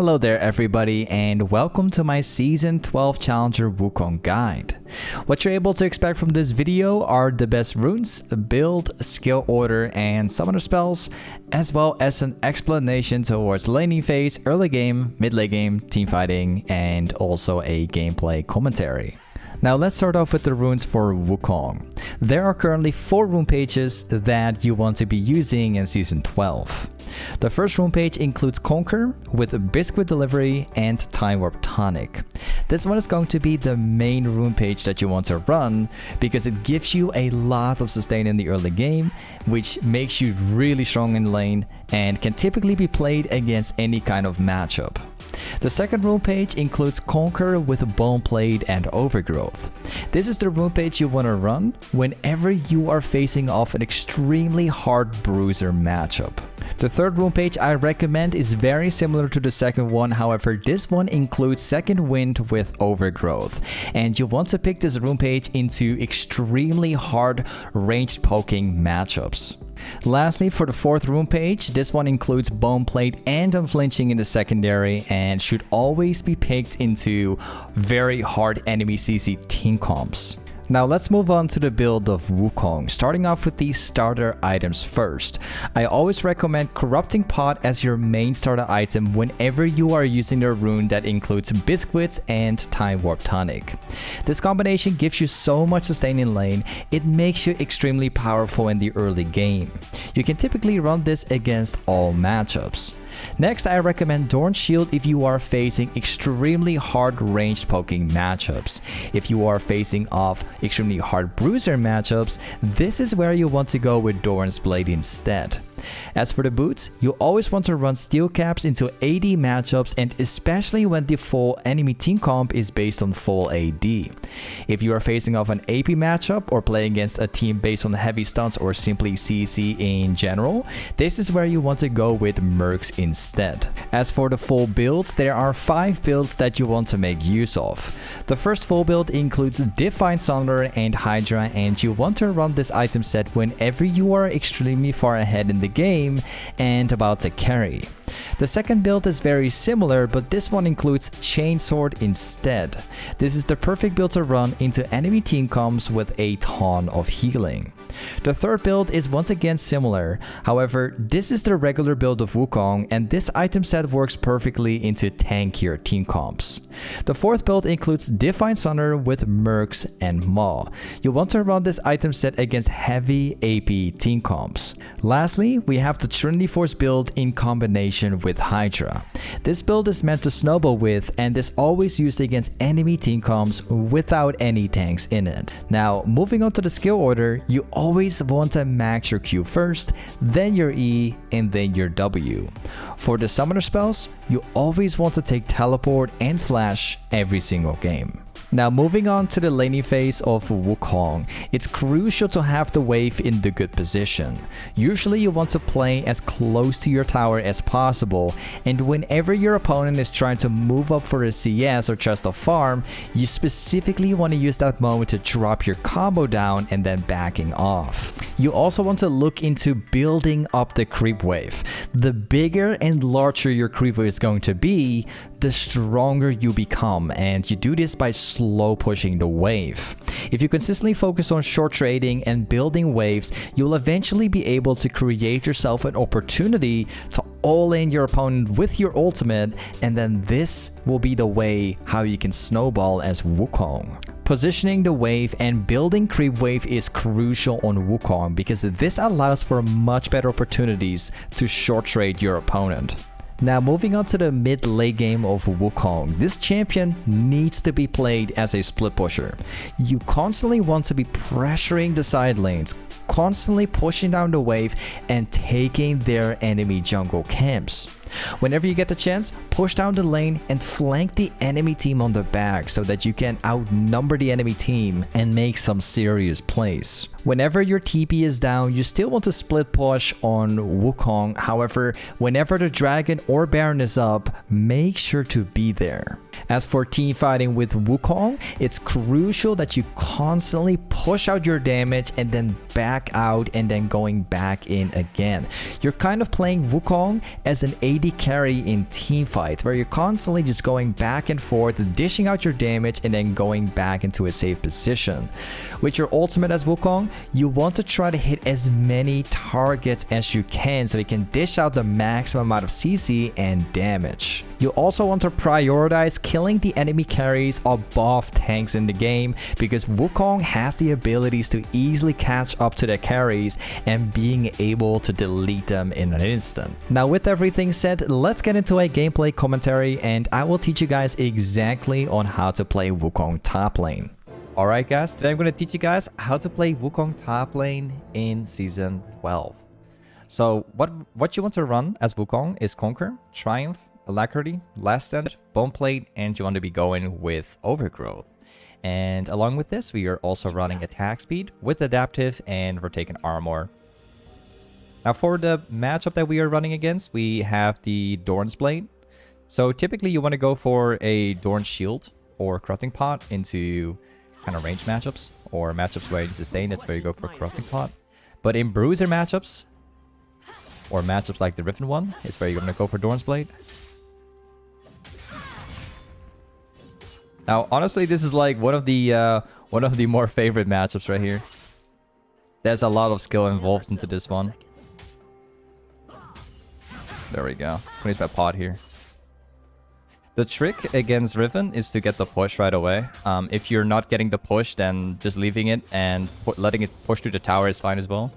Hello there everybody, and welcome to my Season 12 Challenger Wukong guide. What you're able to expect from this video are the best runes, build, skill order, and summoner spells, as well as an explanation towards laning phase, early game, mid late game, team fighting, and also a gameplay commentary. Now let's start off with the runes for Wukong. There are currently 4 rune pages that you want to be using in Season 12. The first rune page includes Conquer with Biscuit Delivery and Time Warp Tonic. This one is going to be the main rune page that you want to run because it gives you a lot of sustain in the early game, which makes you really strong in lane and can typically be played against any kind of matchup. The second rune page includes Conquer with Boneplate and Overgrowth. This is the rune page you want to run whenever you are facing off an extremely hard bruiser matchup. The third rune page I recommend is very similar to the second one, however this one includes Second Wind with Overgrowth, and you want to pick this rune page into extremely hard ranged poking matchups. Lastly, for the fourth rune page, this one includes Boneplate and Unflinching in the secondary and should always be picked into very hard enemy CC team comps. Now let's move on to the build of Wukong, starting off with the starter items first. I always recommend Corrupting Pot as your main starter item whenever you are using a rune that includes Biscuits and Time Warp Tonic. This combination gives you so much sustain in lane, it makes you extremely powerful in the early game. You can typically run this against all matchups. Next, I recommend Dorn Shield if you are facing extremely hard ranged poking matchups. If you are facing off extremely hard bruiser matchups, this is where you want to go with Dorn's Blade instead. As for the boots, you always want to run steel caps into AD matchups, and especially when the full enemy team comp is based on full AD. If you are facing off an AP matchup or playing against a team based on heavy stunts or simply CC in general, this is where you want to go with mercs instead. As for the full builds, there are 5 builds that you want to make use of. The first full build includes Divine Summoner and Hydra, and you want to run this item set whenever you are extremely far ahead in the game and about to carry. The second build is very similar, but this one includes Chainsword instead. This is the perfect build to run into enemy team comps with a ton of healing. The third build is once again similar, however this is the regular build of Wukong, and this item set works perfectly into tankier team comps. The fourth build includes Divine Summoner with Mercs and Maw. You want to run this item set against heavy AP team comps. Lastly, we have the Trinity Force build in combination with Hydra. This build is meant to snowball with and is always used against enemy team comps without any tanks in it. Now, moving on to the skill order, you always want to max your Q first, then your E, and then your W. For the summoner spells, you always want to take Teleport and Flash every single game. Now moving on to the laning phase of Wukong, it's crucial to have the wave in the good position. Usually you want to play as close to your tower as possible, and whenever your opponent is trying to move up for a CS or just a farm, you specifically want to use that moment to drop your combo down and then backing off. You also want to look into building up the creep wave. The bigger and larger your creep wave is going to be, the stronger you become, and you do this by slow pushing the wave. If you consistently focus on short trading and building waves, you'll eventually be able to create yourself an opportunity to all in your opponent with your ultimate, and then this will be the way how you can snowball as Wukong. Positioning the wave and building creep wave is crucial on Wukong because this allows for much better opportunities to short trade your opponent. Now moving on to the mid-late game of Wukong, this champion needs to be played as a split pusher. You constantly want to be pressuring the side lanes, constantly pushing down the wave and taking their enemy jungle camps. Whenever you get the chance, push down the lane and flank the enemy team on the back so that you can outnumber the enemy team and make some serious plays. Whenever your TP is down, you still want to split push on Wukong. However, whenever the dragon or baron is up, make sure to be there. As for team fighting with Wukong, it's crucial that you constantly push out your damage and then back out and then going back in again. You're kind of playing Wukong as an AD carry in team fights, where you're constantly just going back and forth, dishing out your damage and then going back into a safe position. With your ultimate as Wukong, you want to try to hit as many targets as you can so you can dish out the maximum amount of CC and damage. You also want to prioritize killing the enemy carries above tanks in the game, because Wukong has the abilities to easily catch up to the carries and being able to delete them in an instant. Now with everything said, let's get into a gameplay commentary and I will teach you guys exactly on how to play Wukong top lane. Alright guys, today I'm going to teach you guys how to play Wukong top lane in Season 12. So what you want to run as Wukong is Conquer, Triumph, Alacrity, Last Stand, Bone Plate, and you want to be going with Overgrowth. And along with this, we are also running Attack Speed with Adaptive, and we're taking Armor. Now for the matchup that we are running against, we have the Dorn's Blade. So typically you want to go for a Dorn Shield or Corrupting Pot into kind of range matchups, or matchups where you sustain, that's where you go for Corrupting Pot. But in Bruiser matchups, or matchups like the Riven one, is where you're going to go for Dorn's Blade. Now, honestly, this is like one of the more favorite matchups right here. There's a lot of skill involved into this one. There we go. I'm gonna use my pod here. The trick against Riven is to get the push right away. If you're not getting the push, then just leaving it and letting it push through the tower is fine as well.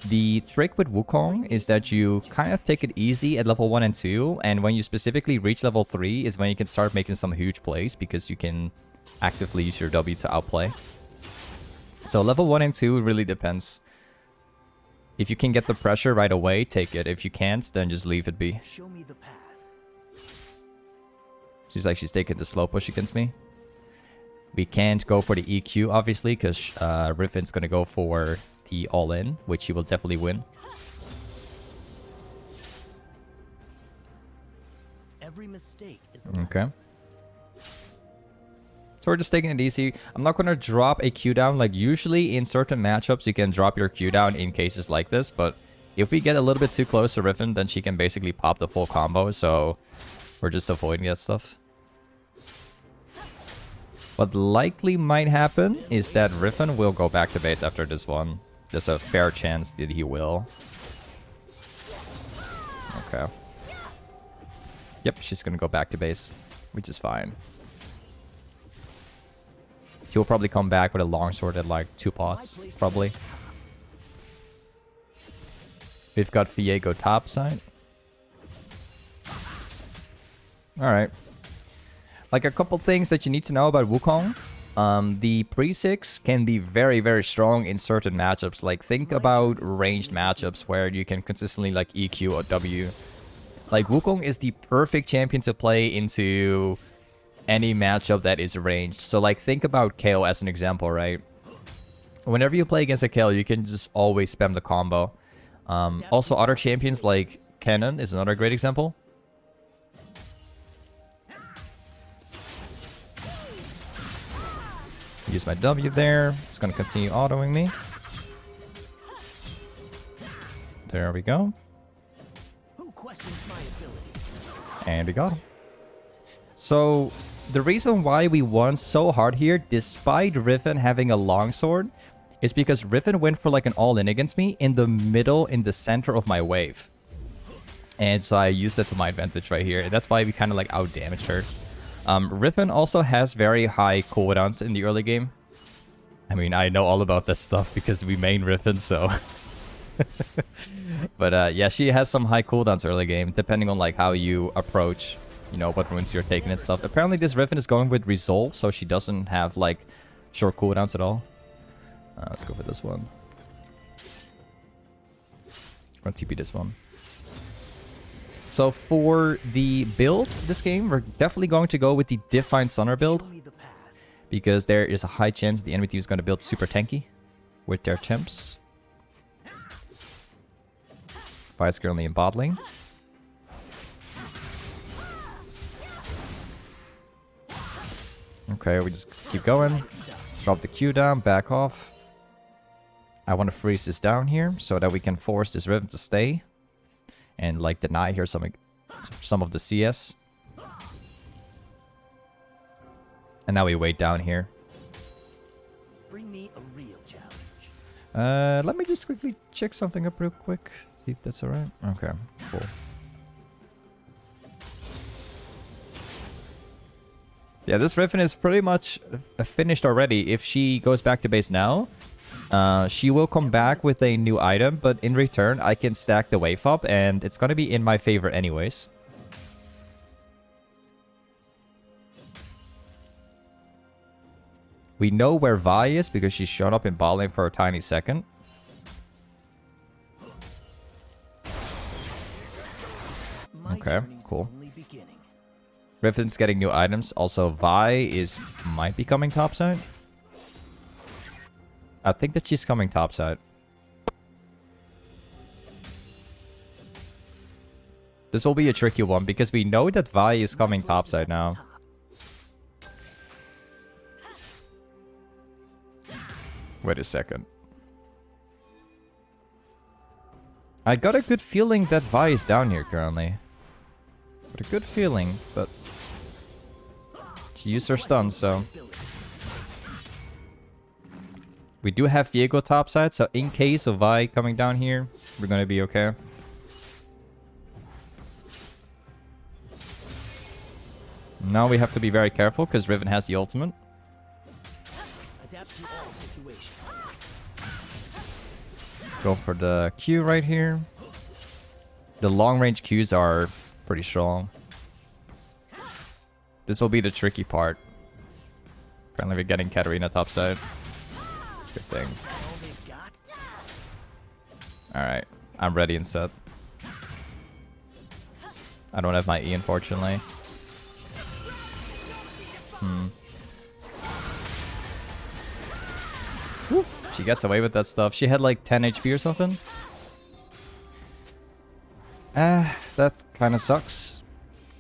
The trick with Wukong is that you kind of take it easy at level 1 and 2, and when you specifically reach level 3 is when you can start making some huge plays, because you can actively use your W to outplay. So level 1 and 2 really depends. If you can get the pressure right away, take it. If you can't, then just leave it be. Show me the path. Seems like she's taking the slow push against me. We can't go for the EQ, obviously, because Riven's going to go for the all-in, which he will definitely win. Every mistake is okay. So we're just taking it easy. I'm not going to drop a Q down. Like usually in certain matchups, you can drop your Q down in cases like this, but if we get a little bit too close to Riven, then she can basically pop the full combo, so we're just avoiding that stuff. What likely might happen is that Riven will go back to base after this one. There's a fair chance that he will. Okay. Yep, she's gonna go back to base, which is fine. He'll probably come back with a longsword at like 2 pots, probably. We've got Viego top side. Alright. Like a couple things that you need to know about Wukong. The pre-6 can be very, very strong in certain matchups. Like, think about ranged matchups where you can consistently, like, EQ or W. Like, Wukong is the perfect champion to play into any matchup that is ranged. So, like, think about KO as an example, right? Whenever you play against a KO, you can just always spam the combo. Also, other champions like Cannon is another great example. Use my W there. It's going to continue autoing me. There we go. And we got him. So, the reason why we won so hard here, despite Riven having a longsword, is because Riven went for like an all-in against me in the middle, in the center of my wave. And so I used that to my advantage right here. And that's why we kind of like out-damaged her. Riven also has very high cooldowns in the early game. I mean, I know all about that stuff because we main Riven, so... But yeah, she has some high cooldowns early game, depending on like how you approach, you know, what runes you're taking and stuff. Apparently this Riven is going with Resolve, so she doesn't have like short cooldowns at all. Let's go for this one. I'm gonna TP this one. So for the build this game, we're definitely going to go with the Divine Sunner build, because there is a high chance the enemy team is going to build super tanky with their champs. Vi's currently in bot lane. Okay, we just keep going. Drop the Q down, back off. I want to freeze this down here so that we can force this Riven to stay. And like deny here some of the CS. And now we wait down here. Bring me a real challenge. Let me just quickly check something up real quick. See if that's alright. Okay, cool. Yeah, this Riven is pretty much finished already. If she goes back to base now, she will come back with a new item, but in return, I can stack the wave up, and it's gonna be in my favor anyways. We know where Vi is because she's shown up in bot lane for a tiny second. Okay, cool. Riven's getting new items. Also, Vi might be coming topside. I think that she's coming topside. This will be a tricky one because we know that Vi is coming topside now. Wait a second. I got a good feeling that Vi is down here currently. But a good feeling, but she used her stun, so we do have Viego topside, so in case of Vi coming down here, we're gonna be okay. Now we have to be very careful because Riven has the ultimate. Adapt to all situations. Go for the Q right here. The long range Qs are pretty strong. This will be the tricky part. Apparently we're getting Katarina topside. Good thing. Alright, I'm ready and set. I don't have my E, unfortunately. Woo. She gets away with that stuff. She had like 10 HP or something. That kind of sucks.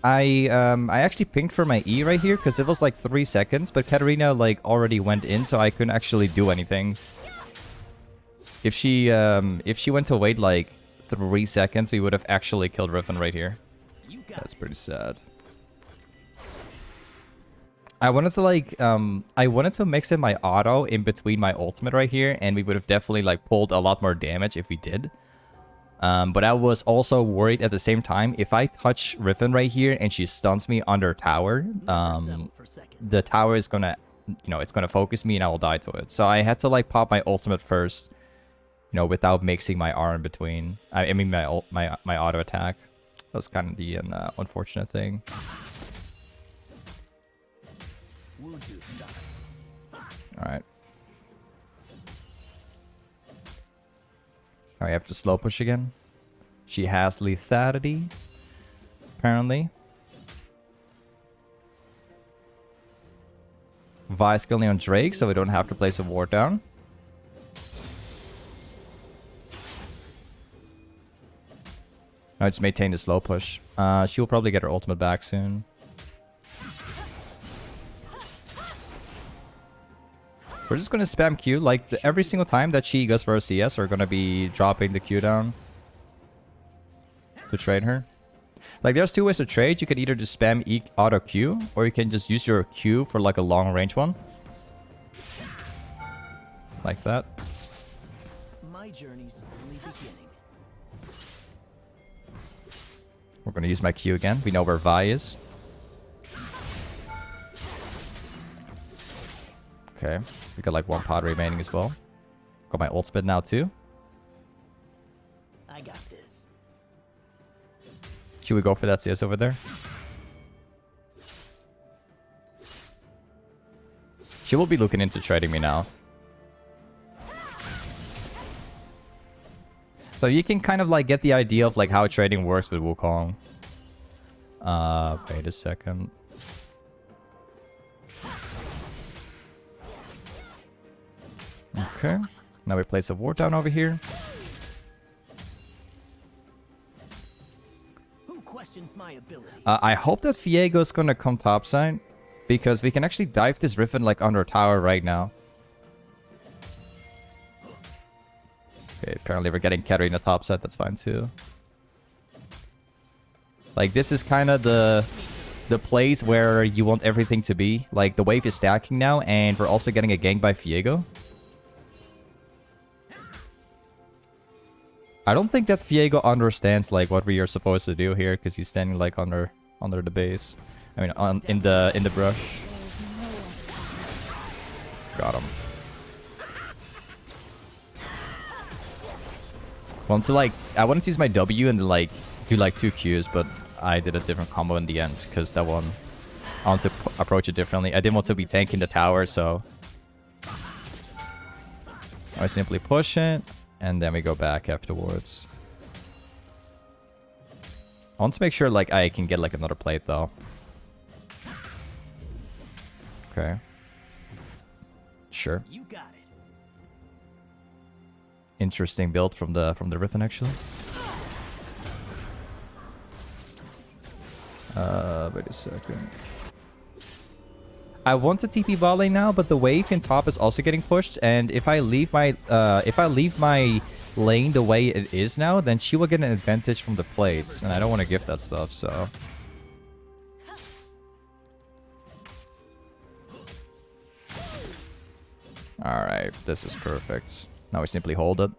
I actually pinged for my E right here because it was like 3 seconds, but Katarina like already went in, so I couldn't actually do anything. If she went to wait like 3 seconds, we would have actually killed Riven right here. That's pretty sad. I wanted to like I wanted to mix in my auto in between my ultimate right here, and we would have definitely like pulled a lot more damage if we did. But I was also worried at the same time, if I touch Riven right here and she stuns me under tower, the tower is gonna, it's gonna focus me and I will die to it. So I had to like pop my ultimate first, without mixing my R in between. I mean my auto attack. That was kind of the unfortunate thing. Alright. I have to slow push again. She has lethality, apparently. Vi's currently on Drake, so we don't have to place a ward down. I just maintain the slow push. She will probably get her ultimate back soon. We're just gonna spam Q, like every single time that she goes for a CS, we're gonna be dropping the Q down to trade her. Like there's 2 ways to trade. You could either just spam E auto Q, or you can just use your Q for like a long range one. Like that. My journey's only beginning. We're gonna use my Q again. We know where Vi is. Okay, we got like 1 pod remaining as well. Got my ultimate now too. I got this. Should we go for that CS over there? She will be looking into trading me now. So you can kind of like get the idea of like how trading works with Wukong. Wait a second. Okay, now we place a ward down over here. Who questions my ability? I hope that Viego's gonna come topside, because we can actually dive this Riven like under tower right now. Okay, apparently we're getting Katarina top set. That's fine too. Like, this is kind of the place where you want everything to be. Like, the wave is stacking now, and we're also getting a gank by Viego. I don't think that Viego understands, like, what we are supposed to do here, because he's standing, like, under the base. I mean, in the brush. Got him. I wanted to use my W and, like, do, like, 2 Qs, but I did a different combo in the end, because that one, I want to approach it differently. I didn't want to be tanking the tower, so I simply push it, and then we go back afterwards. I want to make sure, like, I can get, like, another plate, though. Okay. Sure. You got it. Interesting build from the Riven, actually. Wait a second. I want to TP bot lane now, but the wave in top is also getting pushed, and if I leave my lane the way it is now, then she will get an advantage from the plates, and I don't want to give that stuff, so. Alright, this is perfect. Now we simply hold it.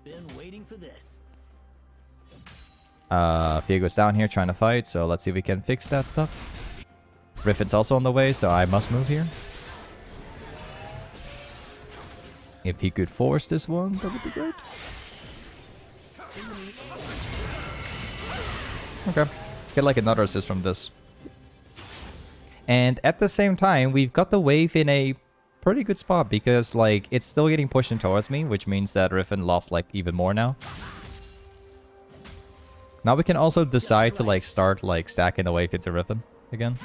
Been waiting for this. Viego's down here trying to fight, so let's see if we can fix that stuff. Riven's also on the way, so I must move here. If he could force this one, that would be great. Okay. Get like another assist from this. And at the same time, we've got the wave in a pretty good spot because, like, it's still getting pushed in towards me, which means that Riven lost, like, even more now. Now we can also decide to, like, start, like, stacking the wave into Riven again.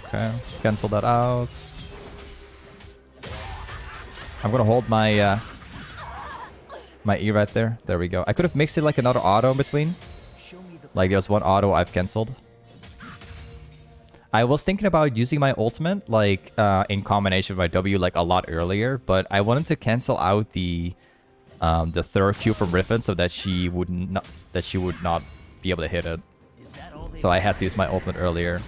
Okay, cancel that out. I'm gonna hold my my E right there. There we go. I could have mixed it like another auto in between. Like, there's one auto I've cancelled. I was thinking about using my ultimate, like, in combination with my W, like, a lot earlier, but I wanted to cancel out the third Q from Riven so that she would not be able to hit it. So I had to use my ultimate earlier.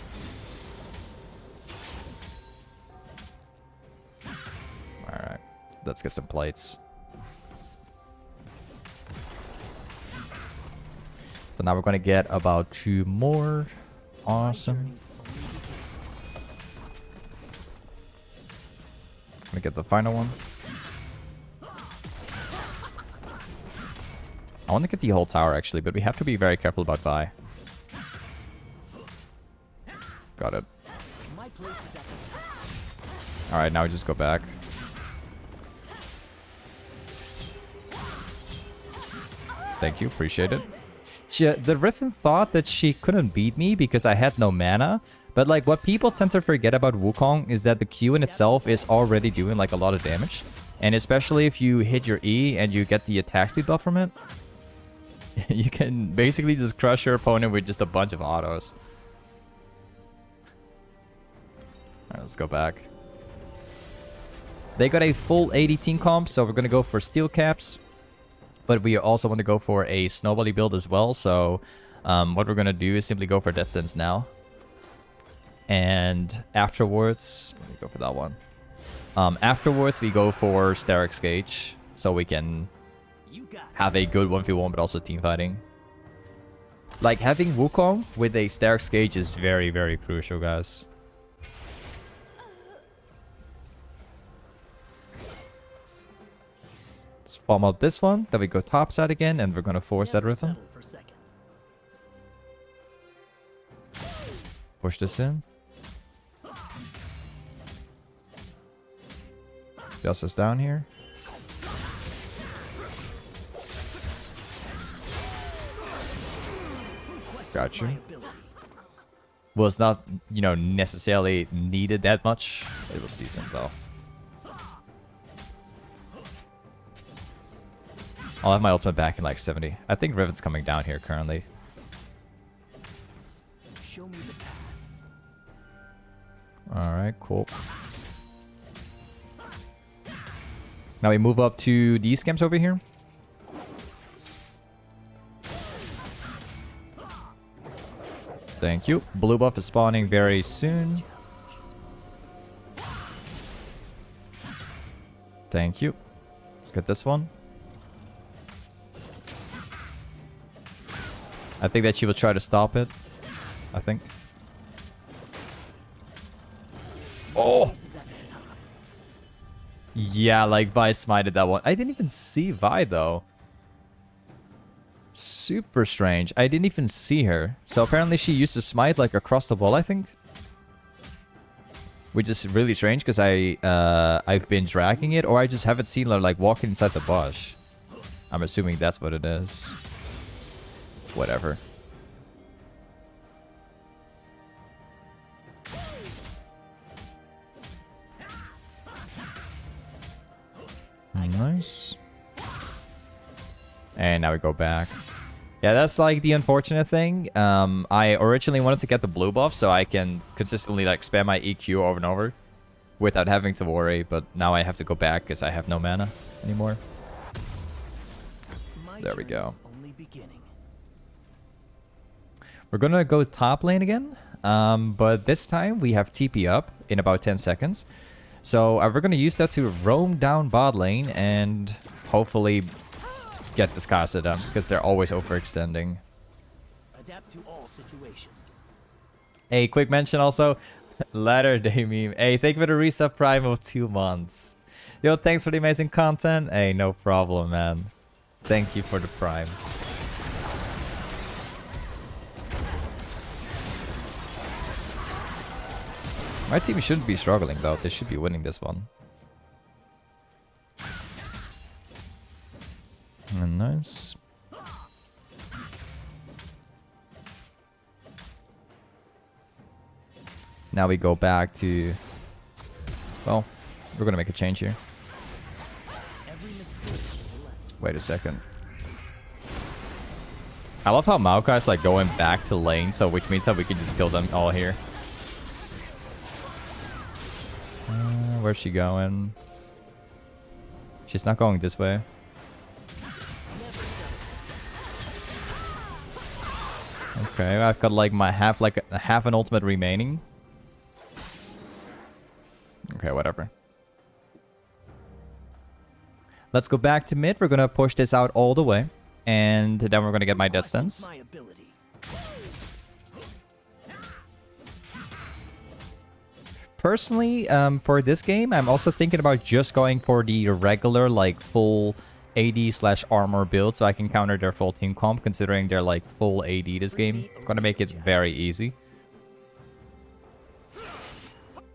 Alright, let's get some plates. So now we're going to get about 2 more. Awesome. Gonna get the final one. I want to get the whole tower actually, but we have to be very careful about Vi. Got it. Alright, now we just go back. Thank you, appreciate it. The Riven thought that she couldn't beat me because I had no mana. But, like, what people tend to forget about Wukong is that the Q in itself is already doing, like, a lot of damage. And especially if you hit your E and you get the attack speed buff from it, you can basically just crush your opponent with just a bunch of autos. Alright, let's go back. They got a full 80 team comp, so we're gonna go for steel caps. But we also want to go for a snowbally build as well, so what we're gonna do is simply go for Death Sense now. And afterwards, let me go for that one. Afterwards, we go for Starrick's Gauge, so we can have a good 1v1, but also team fighting. Like, having Wukong with a Starrick's Gauge is very, very crucial, guys. Let's farm up this one, then we go topside again, and we're gonna force that rhythm. Push this in. Justice down here. Got you. Was not, you know, necessarily needed that much. It was decent though. I'll have my ultimate back in like 70. I think Riven's coming down here currently. Show me the path. Alright, cool. Now we move up to these camps over here. Thank you. Blue buff is spawning very soon. Thank you. Let's get this one. I think that she will try to stop it. I think. Oh! Yeah, like Vi smited that one. I didn't even see Vi though. Super strange. I didn't even see her. So apparently she used to smite like across the wall, I think. Which is really strange because I've been dragging it, or I just haven't seen her like walking inside the bush. I'm assuming that's what it is. Whatever. Nice. And now we go back. Yeah, that's like the unfortunate thing. I originally wanted to get the blue buff so I can consistently like spam my EQ over and over without having to worry, but now I have to go back because I have no mana anymore. There we go. We're gonna go top lane again, but this time we have TP up in about 10 seconds. So we're gonna use that to roam down bot lane and hopefully get this cast at them because they're always overextending. Adapt to all situations. Hey, quick mention also, Latter Day Meme. Hey, thank you for the reset prime of 2 months. Yo, thanks for the amazing content. Hey, no problem, man. Thank you for the prime. My team shouldn't be struggling though. They should be winning this one. Nice. Now we go back to... Well, we're gonna make a change here. Wait a second. I love how Maokai's like going back to lane, so which means that we can just kill them all here. Where's she going? She's not going this way. Okay, I've got like my half an ultimate remaining. Okay, whatever. Let's go back to mid. We're gonna push this out all the way, and then we're gonna get my death stance. Personally, for this game, I'm also thinking about just going for the regular, like, full AD/armor build so I can counter their full team comp, considering they're, like, full AD this game. It's gonna make it very easy.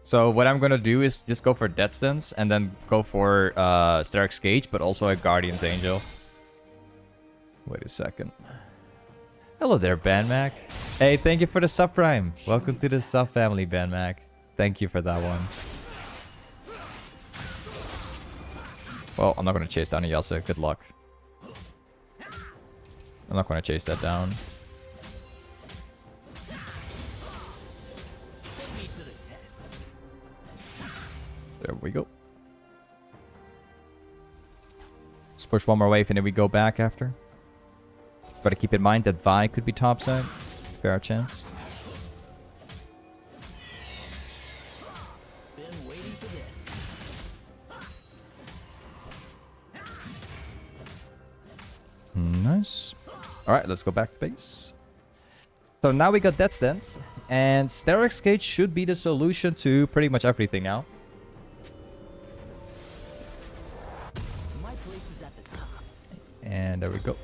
So what I'm gonna do is just go for Death Stance, and then go for Sterix Gage, but also a Guardian's Angel. Wait a second. Hello there, Banmac. Hey, thank you for the subprime. Welcome to the sub family, Banmac. Thank you for that one. Well, I'm not going to chase down a Yasuo. Good luck. I'm not going to chase that down. There we go. Let's push one more wave and then we go back after. Got to keep in mind that Vi could be topside. Fair chance. Nice. Alright, let's go back to base. So now we got Death Stance, and Sterix Gage should be the solution to pretty much everything now. My place is at the top. And there we go.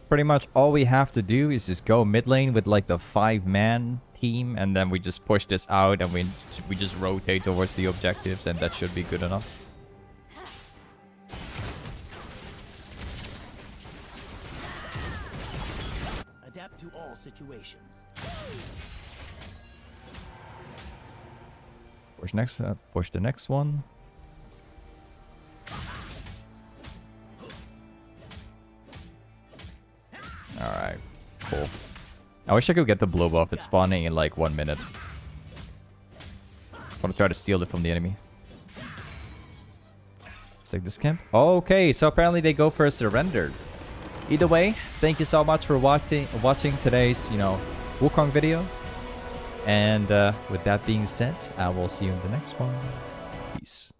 Pretty much all we have to do is just go mid lane with like the 5-man team, and then we just push this out and we just rotate towards the objectives, and that should be good enough. To all situations. Push the next one. Alright, cool. I wish I could get the blue buff. It's spawning in like 1 minute. Want to try to steal it from the enemy. Let's take this camp. Okay, so apparently they go for a surrender. Either way, thank you so much for watching today's, Wukong video. And with that being said, I will see you in the next one. Peace.